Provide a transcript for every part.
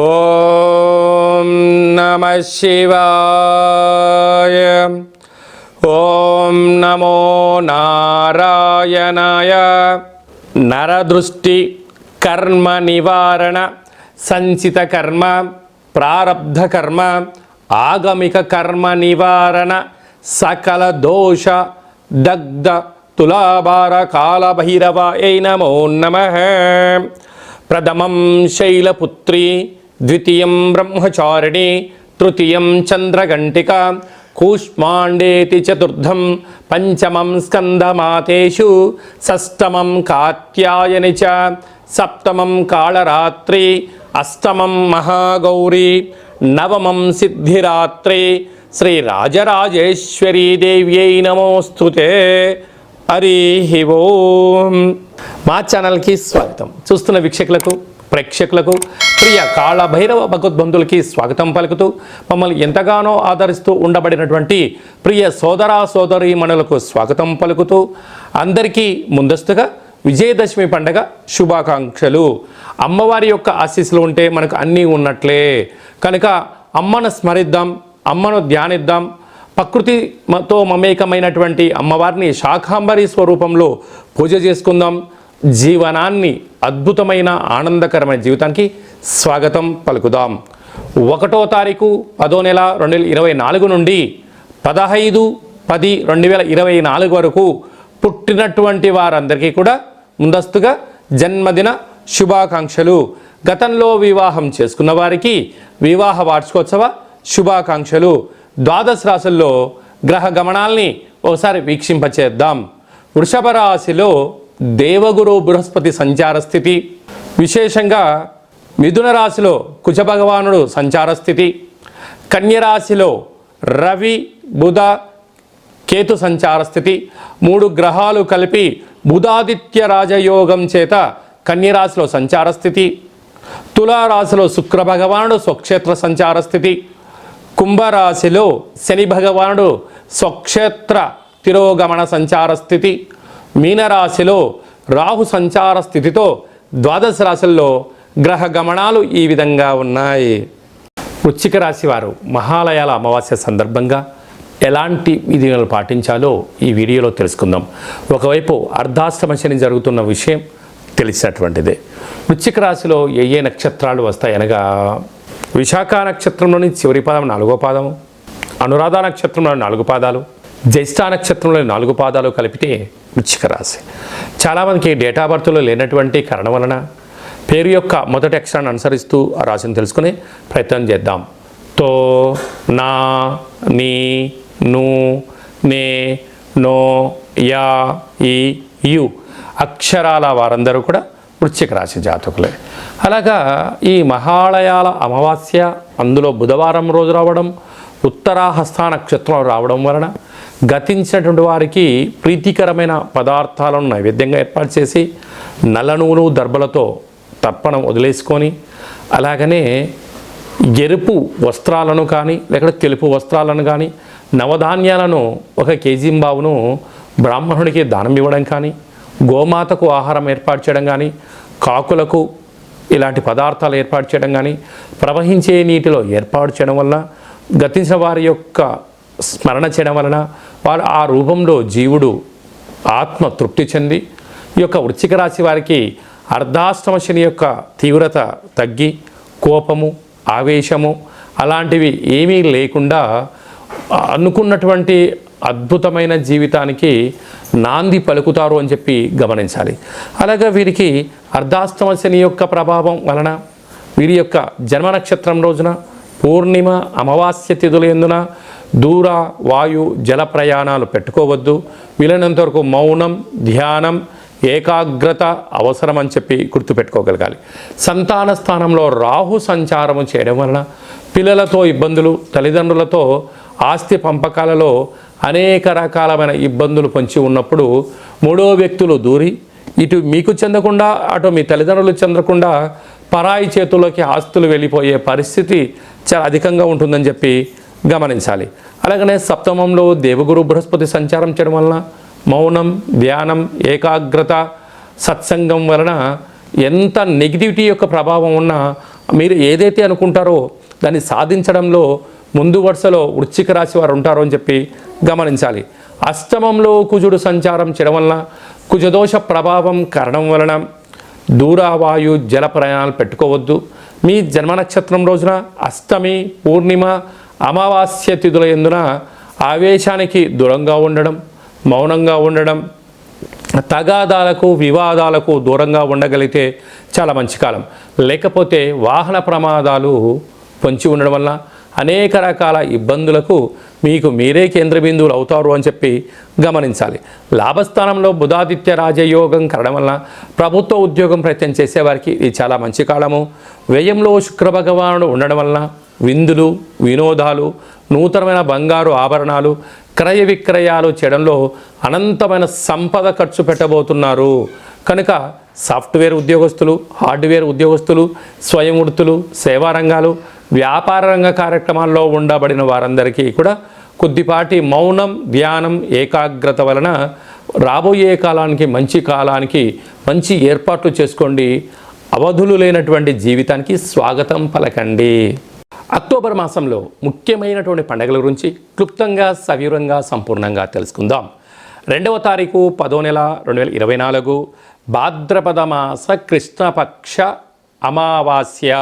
ఓం నమః శివాయ. ఓం నమో నారాయణాయ. నరదృష్టి కర్మ నివారణ, సంచిత కర్మ, ప్రారబ్ధ కర్మ, ఆగమిక కర్మ నివారణ, సకల దోష దగ్ధ తులాభార కాళభైరవాయ నమో నమః. ప్రథమం శైలపుత్రి, ద్వితీయం బ్రహ్మచారిణి, తృతీయం చంద్రఘంటిక, కూష్మాండేతి చతుర్థం, పంచమం స్కందమాతేషు, షష్టమం కాత్యాయని చ, సప్తమం కాళరాత్రి, అష్టమం మహాగౌరీ, నవమం సిద్ధిరాత్రి. శ్రీ రాజరాజేశ్వరీ దేవ్యై నమోస్తుతే. హరి ఓం. మా ఛానల్కి స్వాగతం. చూస్తున్న వీక్షకులకు, ప్రేక్షకులకు, ప్రియ కాళభైరవ భగవద్బంధులకి స్వాగతం పలుకుతూ, మమ్మల్ని ఎంతగానో ఆదరిస్తూ ఉండబడినటువంటి ప్రియ సోదరా సోదరీమణులకు స్వాగతం పలుకుతూ, అందరికీ ముందస్తుగా విజయదశమి పండగ శుభాకాంక్షలు. అమ్మవారి యొక్క ఆశీస్సులు ఉంటే మనకు అన్నీ ఉన్నట్లే కనుక అమ్మను స్మరిద్దాం, అమ్మను ధ్యానిద్దాం. ప్రకృతితో మమేకమైనటువంటి అమ్మవారిని శాకాంబరి స్వరూపంలో పూజ చేసుకుందాం. జీవనాన్ని అద్భుతమైన ఆనందకరమైన జీవితానికి స్వాగతం పలుకుదాం. 1వ తారీఖు 10వ నెల 2024 నుండి 15/10/2024 వరకు పుట్టినటువంటి వారందరికీ కూడా ముందస్తుగా జన్మదిన శుభాకాంక్షలు. గతంలో వివాహం చేసుకున్న వారికి వివాహ వార్షికోత్సవ శుభాకాంక్షలు. ద్వాదశ రాశుల్లో గ్రహ గమనాల్ని ఒకసారి వీక్షింపచేద్దాం. వృషభ రాశిలో దేవగురు బృహస్పతి సంచార స్థితి, విశేషంగా మిథున రాశిలో కుజ భగవానుడు సంచార స్థితి, కన్యరాశిలో రవి బుధ కేతు సంచార స్థితి. 3 గ్రహాలు కలిపి బుధాదిత్య రాజయోగం చేత కన్యరాశిలో సంచార స్థితి. తులారాశిలో శుక్ర భగవానుడు స్వక్షేత్ర సంచార స్థితి. కుంభరాశిలో శని భగవానుడు స్వక్షేత్ర తిరోగమన సంచార స్థితి. మీనరాశిలో రాహు సంచార స్థితితో ద్వాదశ రాశుల్లో గ్రహ గమనాలు ఈ విధంగా ఉన్నాయి. వృశ్చిక రాశి వారు మహాలయాల అమావాస్య సందర్భంగా ఎలాంటి విధులను పాటించాలో ఈ వీడియోలో తెలుసుకుందాం. ఒకవైపు అర్ధాష్టమ శని జరుగుతున్న విషయం తెలిసినటువంటిదే. వృశ్చిక రాశిలో ఏ నక్షత్రాలు వస్తాయనగా, విశాఖ నక్షత్రంలోని చివరి పాదం 4వ పాదము, అనురాధ నక్షత్రంలోని 4 పాదాలు, జ్యేష్ఠ నక్షత్రంలోని 4 పాదాలు కలిపితే వృశ్చిక రాశి. చాలామందికి డేటా బర్త్లో లేనటువంటి కారణం వలన పేరు యొక్క మొదటి అక్షరాన్ని అనుసరిస్తూ ఆ రాశిని తెలుసుకునే ప్రయత్నం చేద్దాం. తో, నా, నీ, ను, నే, నో, యా, ఈ, యు అక్షరాల వారందరూ కూడా వృశ్చిక రాశి జాతకులే. అలాగా ఈ మహాలయాల అమావాస్య అందులో బుధవారం రోజు రావడం, ఉత్తరాహస్త నక్షత్రం రావడం వలన గతించినటువంటి వారికి ప్రీతికరమైన పదార్థాలను నైవేద్యంగా ఏర్పాటు చేసి నల్ల నువ్వులు దర్భలతో తర్పణం వదిలేసుకొని, అలాగనే ఎరుపు వస్త్రాలను కానీ లేకపోతే తెలుపు వస్త్రాలను కానీ నవధాన్యాలను 1 కేజీ బావును బ్రాహ్మణుడికి దానం ఇవ్వడం కానీ, గోమాతకు ఆహారం ఏర్పాటు చేయడం కానీ, కాకులకు ఇలాంటి పదార్థాలు ఏర్పాటు చేయడం కానీ, ప్రవహించే నీటిలో ఏర్పాటు చేయడం వలన గతించిన వారి యొక్క స్మరణ చేయడం వలన వారు ఆ రూపంలో జీవుడు ఆత్మ తృప్తి చెంది ఈ యొక్క వృశ్చిక రాశి వారికి అర్ధాష్టమ శని యొక్క తీవ్రత తగ్గి కోపము, ఆవేశము అలాంటివి ఏమీ లేకుండా అనుకున్నటువంటి అద్భుతమైన జీవితానికి నాంది పలుకుతారు అని చెప్పి గమనించాలి. అలాగే వీరికి అర్ధాష్టమ శని యొక్క ప్రభావం వలన వీరి యొక్క జన్మ నక్షత్రం రోజున పూర్ణిమ అమావాస్య తిథుల యందున దూర వాయు జల ప్రయాణాలు పెట్టుకోవద్దు. వీలైనంత వరకు మౌనం, ధ్యానం, ఏకాగ్రత అవసరం అని చెప్పి గుర్తుపెట్టుకోగలగాలి. సంతాన స్థానంలో రాహు సంచారము చేయడం వలన పిల్లలతో ఇబ్బందులు, తల్లిదండ్రులతో ఆస్తి పంపకాలలో అనేక రకాలమైన ఇబ్బందులు పొంచి ఉన్నప్పుడు 3వ వ్యక్తులు దూరి ఇటు మీకు చెందకుండా అటు మీ తల్లిదండ్రులు చెందకుండా పరాయి చేతుల్లోకి ఆస్తులు వెళ్ళిపోయే పరిస్థితి చాలా అధికంగా ఉంటుందని చెప్పి గమనించాలి. అలాగనే సప్తమంలో దేవగురు బృహస్పతి సంచారం చేయడం వలన మౌనం, ధ్యానం, ఏకాగ్రత, సత్సంగం వలన ఎంత నెగిటివిటీ యొక్క ప్రభావం ఉన్నా మీరు ఏదైతే అనుకుంటారో దాన్ని సాధించడంలో ముందు వరుసలో వృశ్చిక రాశి వారు ఉంటారో అని చెప్పి గమనించాలి. అష్టమంలో కుజుడు సంచారం చేయడం వలన కుజదోష ప్రభావం కారణం వలన దూరవాయు జల ప్రయాణాలు పెట్టుకోవద్దు. మీ జన్మ నక్షత్రం రోజున అష్టమి, పూర్ణిమ, అమావాస్య తిథుల యందున ఆవేశానికి దూరంగా ఉండడం, మౌనంగా ఉండడం, తగాదాలకు వివాదాలకు దూరంగా ఉండగలిగితే చాలా మంచి కాలం. లేకపోతే వాహన ప్రమాదాలు పొంచి ఉండడం వల్ల అనేక రకాల ఇబ్బందులకు మీకు మీరే కేంద్ర బిందువులు అవుతారు అని చెప్పి గమనించాలి. లాభస్థానంలో బుధాదిత్య రాజయోగం కలడం వల్ల ప్రభుత్వ ఉద్యోగం ప్రయత్నం చేసేవారికి ఇది చాలా మంచి కాలము. వ్యయంలో శుక్ర భగవానుడు ఉండడం వల్ల విందులు, వినోదాలు, నూతనమైన బంగారు ఆభరణాలు, క్రయ విక్రయాలు చేయడంలో అనంతమైన సంపద ఖర్చు పెట్టబోతున్నారు. కనుక సాఫ్ట్వేర్ ఉద్యోగస్తులు, హార్డ్వేర్ ఉద్యోగస్తులు, స్వయం వృత్తులు, సేవా రంగాలు, వ్యాపార రంగ కార్యక్రమాల్లో ఉండబడిన వారందరికీ కూడా కొద్దిపాటి మౌనం, ధ్యానం, ఏకాగ్రత వలన రాబోయే కాలానికి మంచి ఏర్పాట్లు చేసుకోండి. అవధులు లేనటువంటి జీవితానికి స్వాగతం పలకండి. అక్టోబర్ మాసంలో ముఖ్యమైనటువంటి పండుగల గురించి క్లుప్తంగా, సవివరంగా, సంపూర్ణంగా తెలుసుకుందాం. 2వ తారీఖు 10వ నెల 2024 భాద్రపద మాస కృష్ణపక్ష అమావాస్య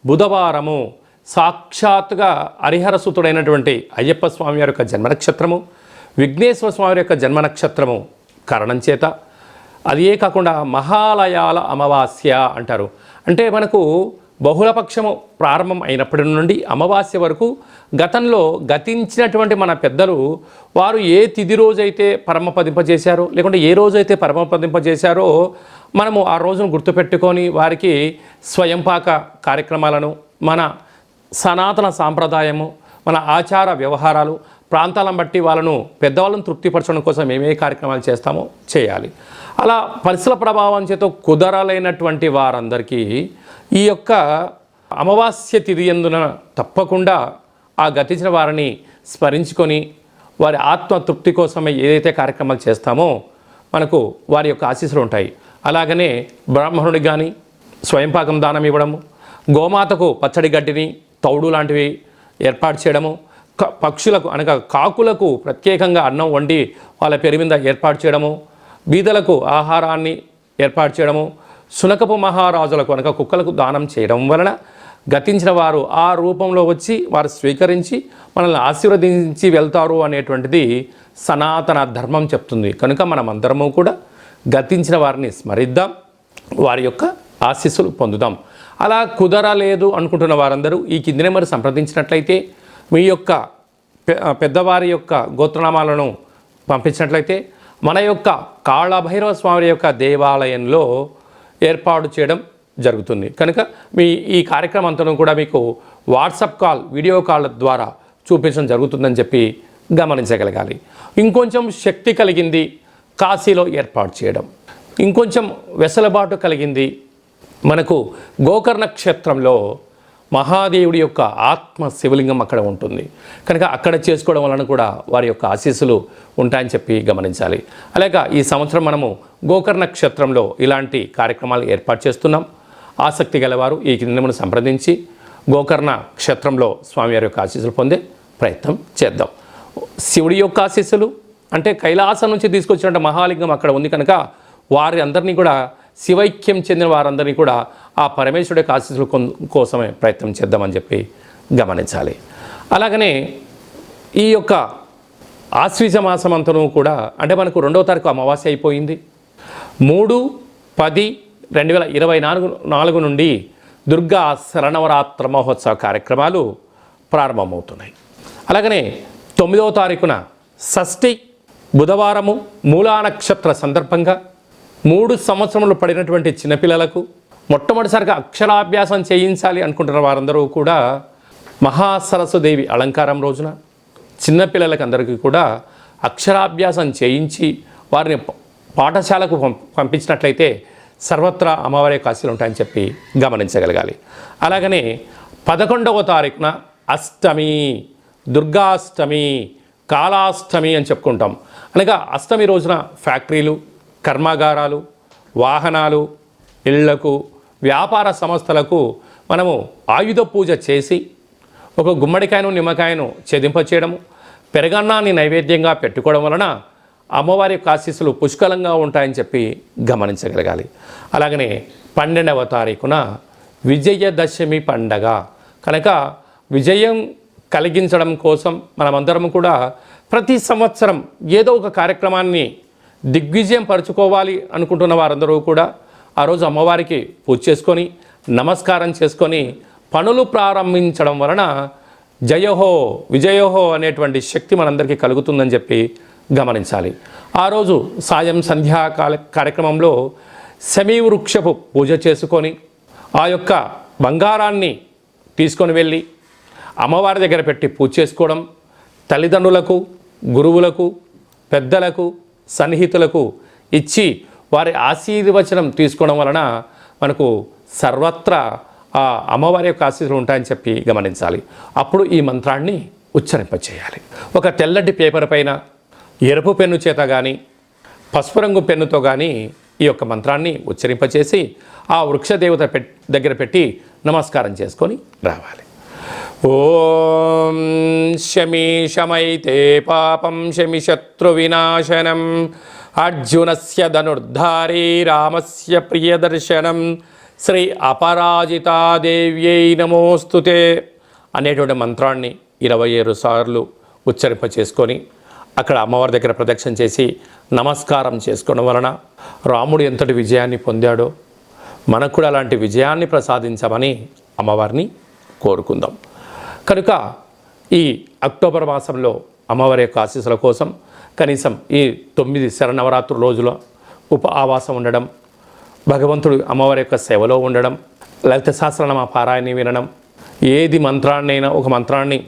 బుధవారము. సాక్షాత్తుగా హరిహరసుతుడైనటువంటి అయ్యప్ప స్వామి వారి యొక్క జన్మ నక్షత్రము, విఘ్నేశ్వర స్వామి యొక్క జన్మ నక్షత్రము కారణం చేత అదే కాకుండా మహాలయాల అమావాస్య అంటారు. అంటే మనకు బహుళపక్షము ప్రారంభం అయినప్పటి నుండి అమావాస్య వరకు గతంలో గతించినటువంటి మన పెద్దలు వారు ఏ తిథి రోజైతే పరమపదింపజేశారో, లేకుంటే ఏ రోజైతే పరమపదింపజేశారో మనము ఆ రోజును గుర్తుపెట్టుకొని వారికి స్వయంపాక కార్యక్రమాలను, మన సనాతన సాంప్రదాయము, మన ఆచార వ్యవహారాలు, ప్రాంతాలను బట్టి వాళ్ళను పెద్దవాళ్ళను తృప్తిపరచడం కోసం ఏమే కార్యక్రమాలు చేస్తామో చేయాలి. అలా పరిసర ప్రభావం చేత కుదరలేనటువంటి వారందరికీ ఈ యొక్క అమావాస్య తిథి యందున తప్పకుండా ఆ గతించిన వారిని స్మరించుకొని వారి ఆత్మ తృప్తి కోసమే ఏదైతే కార్యక్రమాలు చేస్తామో మనకు వారి యొక్క ఆశీస్సులు ఉంటాయి. అలాగనే బ్రాహ్మణుడికి కానీ స్వయంపాకం దానం ఇవ్వడము, గోమాతకు పచ్చడి గడ్డిని, తౌడు లాంటివి ఏర్పాటు చేయడము, పక్షులకు అనగా కాకులకు ప్రత్యేకంగా అన్నం వండి వాళ్ళ పేరు మీద ఏర్పాటు చేయడము, బీదలకు ఆహారాన్ని ఏర్పాటు చేయడము, శునకపు మహారాజులకు అనగా కుక్కలకు దానం చేయడం వలన గతించిన వారు ఆ రూపంలో వచ్చి వారు స్వీకరించి మనల్ని ఆశీర్వదించి వెళ్తారు అనేటువంటిది సనాతన ధర్మం చెప్తుంది. కనుక మనం అందరము కూడా గతించిన వారిని స్మరిద్దాం, వారి యొక్క ఆశీస్సులు పొందుదాం. అలా కుదరలేదు అనుకుంటున్న వారందరూ ఈ కింది నెంబర్ సంప్రదించినట్లయితే మీ యొక్క పెద్దవారి యొక్క గోత్రనామాలను పంపించినట్లయితే మన యొక్క కాళభైరవ స్వామి యొక్క దేవాలయంలో ఏర్పాటు చేయడం జరుగుతుంది. కనుక మీ ఈ కార్యక్రమం అంతా కూడా మీకు వాట్సాప్ కాల్, వీడియో కాల్ ద్వారా చూపించడం జరుగుతుందని చెప్పి గమనించగలగాలి. ఇంకొంచెం శక్తి కలిగింది కాశీలో ఏర్పాటు చేయడం, ఇంకొంచెం వెసులుబాటు కలిగింది మనకు గోకర్ణ క్షేత్రంలో మహాదేవుడి యొక్క ఆత్మ శివలింగం అక్కడ ఉంటుంది. కనుక అక్కడ చేసుకోవడం వలన కూడా వారి యొక్క ఆశీస్సులు ఉంటాయని చెప్పి గమనించాలి. అలాగే ఈ సంవత్సరం మనము గోకర్ణ క్షేత్రంలో ఇలాంటి కార్యక్రమాలు ఏర్పాటు చేస్తున్నాం. ఆసక్తి గలవారు ఈ కిందను సంప్రదించి గోకర్ణ క్షేత్రంలో స్వామివారి యొక్క ఆశీస్సులు పొందే ప్రయత్నం చేద్దాం. శివుడి యొక్క ఆశీస్సులు అంటే కైలాసం నుంచి తీసుకొచ్చినట్టు మహాలింగం అక్కడ ఉంది కనుక వారి అందరినీ కూడా శివైక్యం చెందిన వారందరినీ కూడా ఆ పరమేశ్వరుడి యొక్క ఆశీస్సుల కోసమే ప్రయత్నం చేద్దామని చెప్పి గమనించాలి. అలాగనే ఈ యొక్క ఆశ్వీజ మాసం అంతను కూడా అంటే మనకు 2వ తారీఖు అమావాస్య అయిపోయింది. 3/10/2024 నుండి దుర్గా శరణవరాత్ర మహోత్సవ కార్యక్రమాలు ప్రారంభమవుతున్నాయి. అలాగనే 9వ తారీఖున షష్ఠి బుధవారము మూలా నక్షత్ర సందర్భంగా 3 సంవత్సరములు పడినటువంటి చిన్నపిల్లలకు మొట్టమొదటిసారిగా అక్షరాభ్యాసం చేయించాలి అనుకుంటున్న వారందరూ కూడా మహాసరస్వదేవి అలంకారం రోజున చిన్నపిల్లలకి అందరికీ కూడా అక్షరాభ్యాసం చేయించి వారిని పాఠశాలకు పంపించినట్లయితే సర్వత్రా అమ్మవారి యొక్క ఆశీస్సులు ఉంటాయని చెప్పి గమనించగలగాలి. అలాగనే 11వ తారీఖున అష్టమి, దుర్గాష్టమి, కాళాష్టమి అని చెప్పుకుంటాం. అనగా అష్టమి రోజున ఫ్యాక్టరీలు, కర్మాగారాలు, వాహనాలు, ఇళ్లకు, వ్యాపార సంస్థలకు మనము ఆయుధ పూజ చేసి ఒక గుమ్మడికాయను నిమ్మకాయను ఛేదింపచేయడము, పెరగన్నాన్ని నైవేద్యంగా పెట్టుకోవడం వలన అమ్మవారి యొక్క ఆశీస్సులు పుష్కలంగా ఉంటాయని చెప్పి గమనించగలగాలి. అలాగనే 12వ తారీఖున విజయదశమి పండగ కనుక విజయం కలిగించడం కోసం మనమందరం కూడా ప్రతి సంవత్సరం ఏదో ఒక కార్యక్రమాన్ని దిగ్విజయం పరుచుకోవాలి అనుకుంటున్న వారందరూ కూడా ఆ రోజు అమ్మవారికి పూజ చేసుకొని నమస్కారం చేసుకొని పనులు ప్రారంభించడం వలన జయహో విజయోహో అనేటువంటి శక్తి మనందరికీ కలుగుతుందని చెప్పి గమనించాలి. ఆ రోజు సాయం సంధ్యా కార్యక్రమంలో శమీవృక్షపు పూజ చేసుకొని ఆ యొక్క బంగారాన్ని తీసుకొని వెళ్ళి అమ్మవారి దగ్గర పెట్టి పూజ చేసుకోవడం, తల్లిదండ్రులకు, గురువులకు, పెద్దలకు, సన్నిహితులకు ఇచ్చి వారి ఆశీర్వచనం తీసుకోవడం వలన మనకు సర్వత్రా ఆ అమ్మవారి యొక్క ఆశీస్సులు ఉంటాయని చెప్పి గమనించాలి. అప్పుడు ఈ మంత్రాన్ని ఉచ్చరింపచేయాలి. ఒక తెల్లటి పేపర్ పైన ఎరుపు పెన్ను చేత కానీ పసుపు రంగు పెన్నుతో కానీ ఈ యొక్క మంత్రాన్ని ఉచ్చరింపచేసి ఆ వృక్షదేవత దగ్గర పెట్టి నమస్కారం చేసుకొని రావాలి. ఓం శమి శమైతే పాపం శమి శత్రు వినాశనం అర్జునస్య ధనుర్ధారీ రామస్య ప్రియదర్శనం శ్రీ అపరాజితాదేవ్యై నమోస్తుతే అనేటువంటి మంత్రాన్ని 27 సార్లు ఉచ్చరింప చేసుకొని అక్కడ అమ్మవారి దగ్గర ప్రదక్షిణ చేసి నమస్కారం చేసుకోవడం వలన రాముడు ఎంతటి విజయాన్ని పొందాడో మనకు కూడా అలాంటి విజయాన్ని ప్రసాదించమని అమ్మవారిని కోరుకుందాం. కనుక ఈ అక్టోబర్ మాసంలో అమ్మవారి యొక్క ఆశీస్సుల కోసం కనీసం ఈ 9 శరన్నవరాత్రి రోజుల ఆవాసం ఉండడం, భగవంతుడు అమ్మవారి యొక్క సేవలో ఉండడం, లలిత సహస్రనామ పారాయణ వినడం, ఏది మంత్రాన్నైనా ఒక మంత్రాన్ని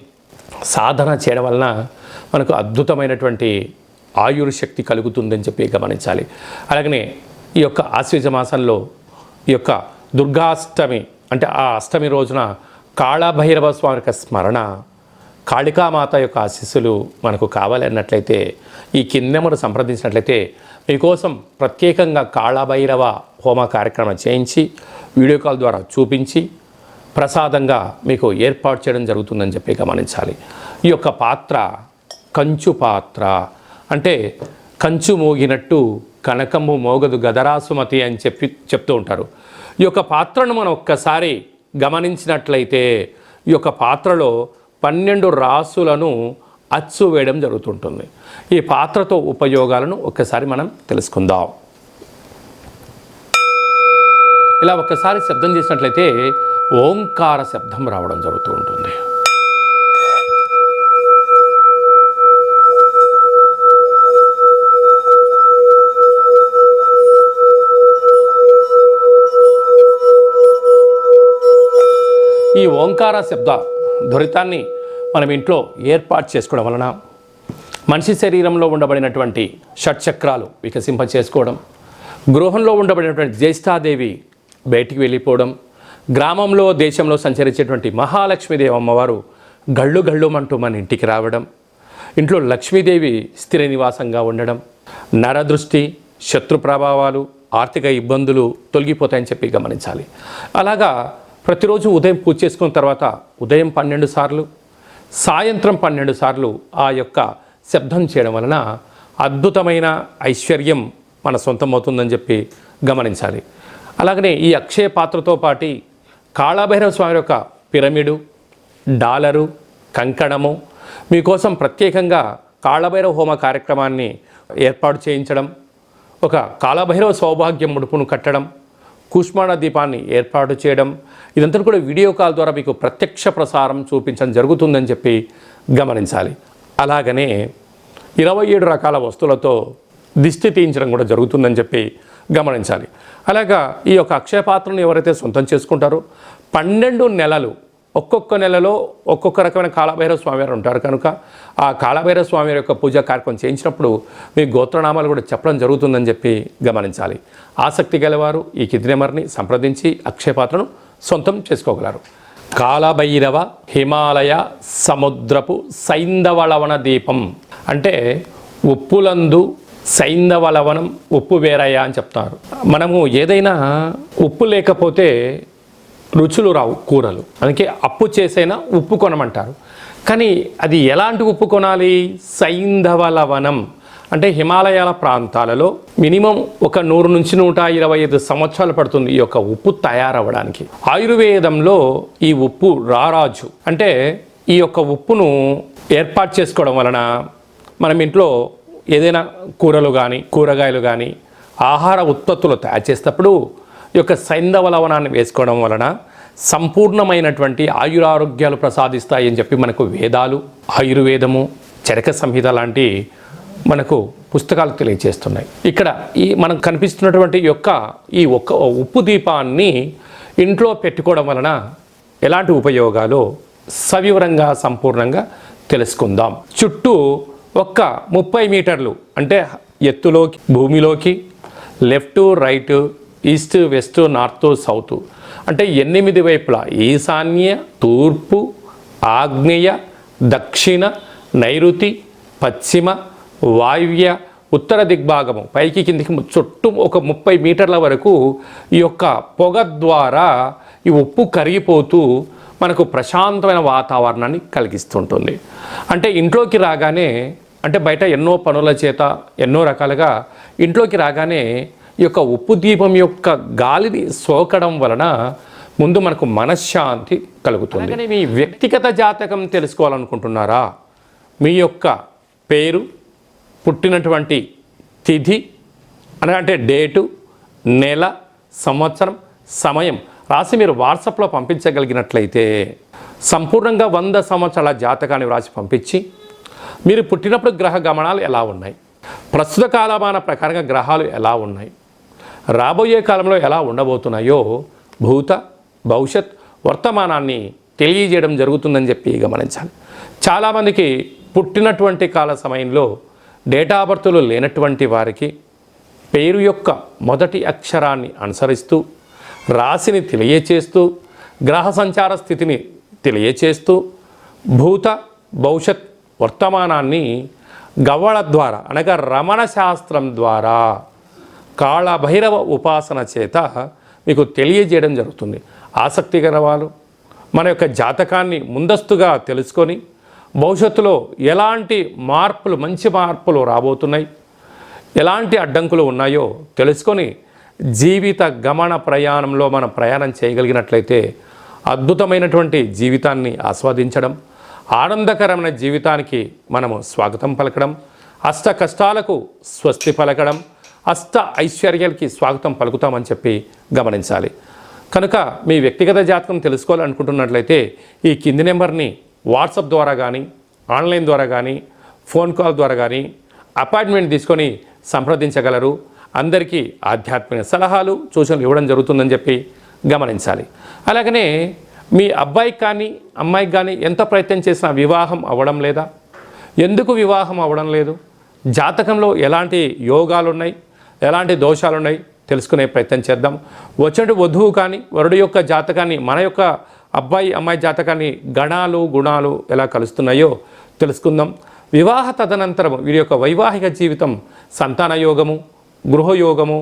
సాధన చేయడం వలన మనకు అద్భుతమైనటువంటి ఆయుర్శక్తి కలుగుతుందని చెప్పి గమనించాలి. అలాగనే ఈ యొక్క ఆశ్వీజ మాసంలో ఈ యొక్క దుర్గాష్టమి అంటే ఆ అష్టమి రోజున కాళభైరవ స్వామి యొక్క స్మరణ, కాళికామాత యొక్క ఆశీస్సులు మనకు కావాలి అన్నట్లయితే ఈ కిందెమరు సంప్రదించినట్లయితే మీకోసం ప్రత్యేకంగా కాళభైరవ హోమ కార్యక్రమం చేయించి వీడియో కాల్ ద్వారా చూపించి ప్రసాదంగా మీకు ఏర్పాటు చేయడం జరుగుతుందని చెప్పి గమనించాలి. ఈ యొక్క పాత్ర కంచు పాత్ర అంటే కంచు మోగినట్టు కనకము మోగదు గదరాసుమతి అని చెప్తూ ఉంటారు. ఈ యొక్క పాత్రను మనం ఒక్కసారి గమనించినట్లయితే ఈ యొక్క పాత్రలో 12 రాసులను అచ్చు వేయడం జరుగుతుంటుంది. ఈ పాత్రతో ఉపయోగాలను ఒక్కసారి మనం తెలుసుకుందాం. ఇలా ఒక్కసారి శబ్దం చేసినట్లయితే ఓంకార శబ్దం రావడం జరుగుతూ ఉంటుంది. ఈ ఓంకార శబ్ద ధ్వరితాన్ని మనం ఇంట్లో ఏర్పాటు చేసుకోవడం వలన మనిషి శరీరంలో ఉండబడినటువంటి షట్చక్రాలు వికసింప చేసుకోవడం, గృహంలో ఉండబడినటువంటి జ్యేష్ఠాదేవి బయటికి వెళ్ళిపోవడం, గ్రామంలో దేశంలో సంచరించేటువంటి మహాలక్ష్మీదేవి అమ్మవారు గళ్ళు గళ్ళుమంటూ మన ఇంటికి రావడం, ఇంట్లో లక్ష్మీదేవి స్థిర నివాసంగా ఉండడం, నరదృష్టి, శత్రు ప్రభావాలు, ఆర్థిక ఇబ్బందులు తొలగిపోతాయని చెప్పి గమనించాలి. అలాగా ప్రతిరోజు ఉదయం పూజ చేసుకున్న తర్వాత ఉదయం 12 సార్లు, సాయంత్రం 12 సార్లు ఆ యొక్క శబ్దం చేయడం వలన అద్భుతమైన ఐశ్వర్యం మన సొంతమవుతుందని చెప్పి గమనించాలి. అలాగనే ఈ అక్షయ పాత్రతో పాటు కాళభైరవ స్వామి యొక్క పిరమిడు, డాలరు, కంకణము మీకోసం ప్రత్యేకంగా కాళభైరవ హోమ కార్యక్రమాన్ని ఏర్పాటు చేయించడం, ఒక కాళభైరవ సౌభాగ్యం ముడుపును కట్టడం, కూష్మాండ దీపాన్ని ఏర్పాటు చేయడం, ఇదంతా కూడా వీడియో కాల్ ద్వారా మీకు ప్రత్యక్ష ప్రసారం చూపించడం జరుగుతుందని చెప్పి గమనించాలి. అలాగనే 27 రకాల వస్తువులతో దిష్టి తీయించడం కూడా జరుగుతుందని చెప్పి గమనించాలి. అలాగా ఈ యొక్క అక్షయ పాత్రను ఎవరైతే సొంతం చేసుకుంటారో 12 నెలలు ఒక్కొక్క నెలలో ఒక్కొక్క రకమైన కాళభైరవ స్వామివారు ఉంటారు కనుక ఆ కాళభైరవ స్వామివారి యొక్క పూజా కార్యక్రమం చేయించినప్పుడు మీ గోత్రనామాలు కూడా చెప్పడం జరుగుతుందని చెప్పి గమనించాలి. ఆసక్తి గలవారు ఈ కింది నెంబర్ని సంప్రదించి అక్షయ పాత్రను సొంతం చేసుకోగలరు. కాళభైరవ హిమాలయ సముద్రపు సైంధవళవన దీపం అంటే ఉప్పులందు సైంధవ లవణం ఉప్పు వేరయ్య అని చెప్తారు. మనము ఏదైనా ఉప్పు లేకపోతే రుచులు రావు కూరలు, అందుకే అప్పు చేసైనా ఉప్పు కొనమంటారు. కానీ అది ఎలాంటి ఉప్పు కొనాలి? సైంధవ లవణం అంటే హిమాలయాల ప్రాంతాలలో మినిమం ఒక 100 నుంచి 125 సంవత్సరాలు పడుతుంది ఈ యొక్క ఉప్పు తయారవ్వడానికి. ఆయుర్వేదంలో ఈ ఉప్పు రారాజు అంటే ఈ యొక్క ఉప్పును ఏర్పాటు చేసుకోవడం వలన మనం ఇంట్లో ఏదైనా కూరలు కానీ కూరగాయలు కానీ ఆహార ఉత్పత్తులు తయారు చేసేటప్పుడు ఈ యొక్క సైంధవ లవణాన్ని వేసుకోవడం వలన సంపూర్ణమైనటువంటి ఆయురారోగ్యాలు ప్రసాదిస్తాయి అని చెప్పి మనకు వేదాలు, ఆయుర్వేదము, చరక సంహిత లాంటి మనకు పుస్తకాలు తెలియజేస్తున్నాయి. ఇక్కడ ఈ మనకు కనిపిస్తున్నటువంటి ఈ ఒక్క ఉప్పు దీపాన్ని ఇంట్లో పెట్టుకోవడం వలన ఎలాంటి ఉపయోగాలు సవివరంగా సంపూర్ణంగా తెలుసుకుందాం. చుట్టూ 30 మీటర్లు అంటే ఎత్తులోకి భూమిలోకి left right east west north south అంటే 8 వైపులా ఈశాన్య, తూర్పు, ఆగ్నేయ, దక్షిణ, నైరుతి, పశ్చిమ, వాయువ్య, ఉత్తర దిగ్భాగము పైకి కిందికి చుట్టూ 30 మీటర్ల వరకు ఈ యొక్క పొగ ద్వారా ఈ ఉప్పు కరిగిపోతూ మనకు ప్రశాంతమైన వాతావరణాన్ని కలిగిస్తుంటుంది. అంటే ఇంట్లోకి రాగానే, అంటే బయట ఎన్నో పనుల చేత ఎన్నో రకాలుగా ఇంట్లోకి రాగానే ఈ యొక్క ఉప్పు దీపం యొక్క గాలిని సోకడం వలన ముందు మనకు మనశ్శాంతి కలుగుతుంది. కానీ మీ వ్యక్తిగత జాతకం తెలుసుకోవాలనుకుంటున్నారా? మీ యొక్క పేరు, పుట్టినటువంటి తిథి అంటే డేటు, నెల, సంవత్సరం, సమయం రాసి మీరు వాట్సాప్లో పంపించగలిగినట్లయితే సంపూర్ణంగా 100 సంవత్సరాల జాతకాన్ని వ్రాసి పంపించి మీరు పుట్టినప్పుడు గ్రహ గమనాలు ఎలా ఉన్నాయి, ప్రస్తుత కాలమాన ప్రకారంగా గ్రహాలు ఎలా ఉన్నాయి, రాబోయే కాలంలో ఎలా ఉండబోతున్నాయో భూత భవిష్యత్ వర్తమానాన్ని తెలియజేయడం జరుగుతుందని చెప్పి గమనించాలి. చాలామందికి పుట్టినటువంటి కాల సమయంలో డేటా బర్తులు లేనటువంటి వారికి పేరు యొక్క మొదటి అక్షరాన్ని అనుసరిస్తూ రాశిని తెలియచేస్తూ గ్రహ సంచార స్థితిని తెలియచేస్తూ భూత భవిష్యత్ వర్తమానాన్ని గవ్వళ ద్వారా అనగా రమణ శాస్త్రం ద్వారా కాళభైరవ ఉపాసన చేత మీకు తెలియజేయడం జరుగుతుంది. ఆసక్తికర వాళ్ళు మన యొక్క జాతకాన్ని ముందస్తుగా తెలుసుకొని భవిష్యత్తులో ఎలాంటి మార్పులు, మంచి మార్పులు రాబోతున్నాయి, ఎలాంటి అడ్డంకులు ఉన్నాయో తెలుసుకొని జీవిత గమన ప్రయాణంలో మనం ప్రయాణం చేయగలిగినట్లయితే అద్భుతమైనటువంటి జీవితాన్ని ఆస్వాదించడం, ఆనందకరమైన జీవితానికి మనము స్వాగతం పలకడం, అష్ట కష్టాలకు స్వస్తి పలకడం, అష్ట ఐశ్వర్యాలకి స్వాగతం పలుకుతామని చెప్పి గమనించాలి. కనుక మీ వ్యక్తిగత జాతకం తెలుసుకోవాలనుకుంటున్నట్లయితే ఈ కింది నెంబర్ని వాట్సాప్ ద్వారా కానీ, ఆన్లైన్ ద్వారా కానీ, ఫోన్ కాల్ ద్వారా కానీ అపాయింట్మెంట్ తీసుకొని సంప్రదించగలరు. అందరికీ ఆధ్యాత్మిక సలహాలు, సూచనలు ఇవ్వడం జరుగుతుందని చెప్పి గమనించాలి. అలాగనే మీ అబ్బాయికి కానీ అమ్మాయికి కానీ ఎంత ప్రయత్నం చేసినా వివాహం అవ్వడం లేదా? ఎందుకు వివాహం అవ్వడం లేదు? జాతకంలో ఎలాంటి యోగాలు ఉన్నాయి, ఎలాంటి దోషాలు ఉన్నాయి తెలుసుకునే ప్రయత్నం చేద్దాం. వచ్చే వధువు కానీ వరుడు యొక్క జాతకాన్ని, మన యొక్క అబ్బాయి అమ్మాయి జాతకాన్ని గణాలు గుణాలు ఎలా కలుస్తున్నాయో తెలుసుకుందాం. వివాహ తదనంతరం వీరి యొక్క వైవాహిక జీవితం సంతాన యోగము, గృహయోగము,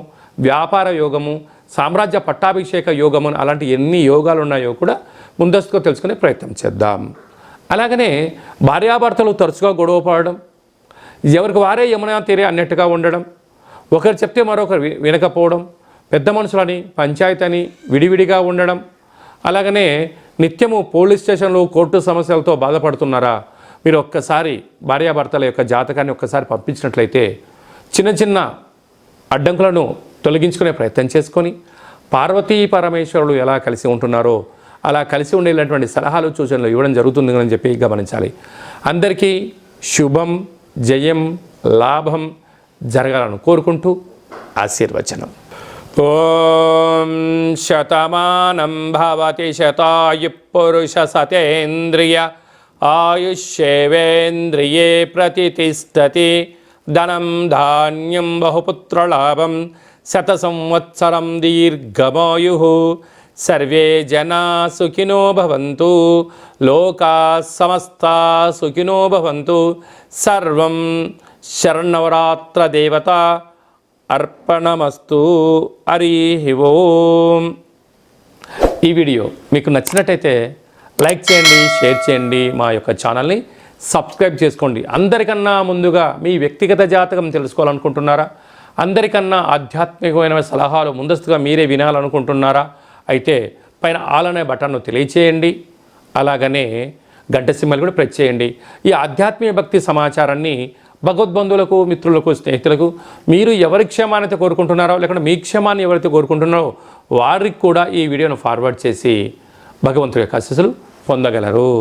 వ్యాపార యోగము, సామ్రాజ్య పట్టాభిషేక యోగము అలాంటి ఎన్ని యోగాలు ఉన్నాయో కూడా ముందస్తుగా తెలుసుకునే ప్రయత్నం చేద్దాం. అలాగనే భార్యాభర్తలు తరచుగా గొడవ పడడం, ఎవరికి వారే యమునా తీరే అన్నట్టుగా ఉండడం, ఒకరు చెప్తే మరొకరు వినకపోవడం, పెద్ద మనుషులని పంచాయతీ అని విడివిడిగా ఉండడం, అలాగనే నిత్యము పోలీస్ స్టేషన్లు కోర్టు సమస్యలతో బాధపడుతున్నారా? మీరు ఒక్కసారి భార్యాభర్తల యొక్క జాతకాన్ని ఒక్కసారి పంపించినట్లయితే చిన్న చిన్న అడ్డంకులను తొలగించుకునే ప్రయత్నం చేసుకొని పార్వతీ పరమేశ్వరులు ఎలా కలిసి ఉంటున్నారో అలా కలిసి ఉండేటువంటి సలహాలు సూచనలు ఇవ్వడం జరుగుతుందని చెప్పి గమనించాలి. అందరికీ శుభం, జయం, లాభం జరగాలని కోరుకుంటూ ఆశీర్వచనం. ఓం శతమానం భవతి శతాయు పురుష సతేంద్రియ ఆయుష్యేవేంద్రియే ప్రతిష్టతి ధనం ధాన్యం బహుపుత్రలాభం శత సంవత్సరం దీర్ఘమాయు సర్వే జనా సుఖినో భవంతు లోకా సమస్తా సుఖినో భవంతు సర్వం శరన్నవరాత్ర దేవత అర్పణమస్తు. హరి ఓం. ఈ వీడియో మీకు నచ్చినట్టయితే లైక్ చేయండి, షేర్ చేయండి, మా యొక్క ఛానల్ని సబ్స్క్రైబ్ చేసుకోండి. అందరికన్నా ముందుగా మీ వ్యక్తిగత జాతకం తెలుసుకోవాలనుకుంటున్నారా? అందరికన్నా ఆధ్యాత్మికమైన సలహాలు ముందస్తుగా మీరే వినాలనుకుంటున్నారా? అయితే పైన ఆల్ అనే బటన్ను తెలియచేయండి. అలాగనే గంట సింబల్ కూడా ప్రెస్ చేయండి. ఈ ఆధ్యాత్మిక భక్తి సమాచారాన్ని భగవద్బంధువులకు, మిత్రులకు, స్నేహితులకు మీరు ఎవరి క్షేమాన్ని కోరుకుంటున్నారో, లేకుంటే మీ క్షేమాన్ని ఎవరైతే కోరుకుంటున్నారో వారికి కూడా ఈ వీడియోను ఫార్వర్డ్ చేసి భగవంతుడి యొక్క ఆశీస్సులు పొందగలరు.